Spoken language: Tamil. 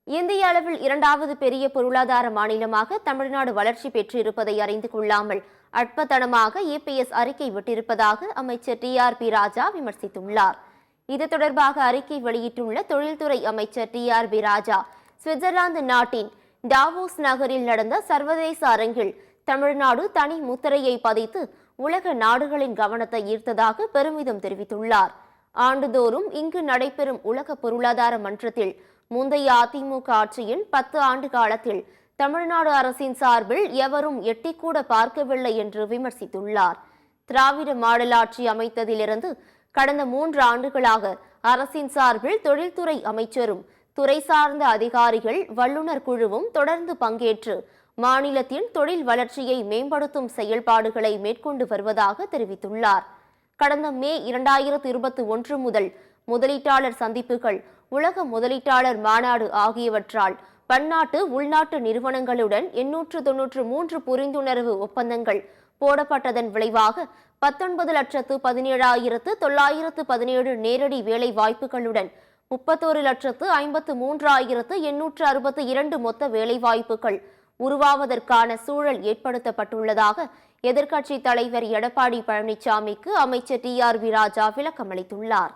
இந்திய அளவில் இரண்டாவது பெரிய பொருளாதார மாநிலமாக தமிழ்நாடு வளர்ச்சி பெற்றிருப்பதை அறிந்து கொள்ளாமல் அற்பத்தனமாக இபிஎஸ் அறிக்கை விட்டிருப்பதாக அமைச்சர் TRP ராஜா விமர்சித்துள்ளார். இது தொடர்பாக அறிக்கை வெளியிட்டுள்ள தொழில்துறை அமைச்சர் TRP ராஜா, சுவிட்சர்லாந்து நாட்டின் டாவோஸ் நகரில் நடந்த சர்வதேச அரங்கில் தமிழ்நாடு தனி முத்திரையை பதித்து உலக நாடுகளின் கவனத்தை ஈர்த்ததாக பெருமிதம் தெரிவித்துள்ளார். ஆண்டுதோறும் இங்கு நடைபெறும் உலக பொருளாதார மன்றத்தில் முந்தைய அதிமுக ஆட்சியின் 10 ஆண்டு காலத்தில் தமிழ்நாடு அரசின் சார்பில் எவரும் எட்டிக்கூட பார்க்கவில்லை என்று விமர்சித்துள்ளார். திராவிட மாடல் ஆட்சி அமைத்ததிலிருந்து கடந்த 3 ஆண்டுகளாக அரசின் சார்பில் தொழில்துறை அமைச்சரும் துறை சார்ந்த அதிகாரிகள் வல்லுநர் குழுவும் தொடர்ந்து பங்கேற்று மாநிலத்தின் தொழில் வளர்ச்சியை மேம்படுத்தும் செயல்பாடுகளை மேற்கொண்டு வருவதாக தெரிவித்துள்ளார். கடந்த மே 2021 முதல் முதலீட்டாளர் சந்திப்புகள், உலக முதலீட்டாளர் மாநாடு ஆகியவற்றால் பன்னாட்டு உள்நாட்டு நிறுவனங்களுடன் 893 புரிந்துணர்வு ஒப்பந்தங்கள் போடப்பட்டதன் விளைவாக 19,17,917 நேரடி வேலை வாய்ப்புகளுடன் 31,53,862 மொத்த வேலைவாய்ப்புகள் உருவாவதற்கான சூழல் ஏற்படுத்தப்பட்டுள்ளதாக எதிர்க்கட்சித் தலைவர் எடப்பாடி பழனிசாமிக்கு அமைச்சர் TRP ராஜா விளக்கமளித்துள்ளார்.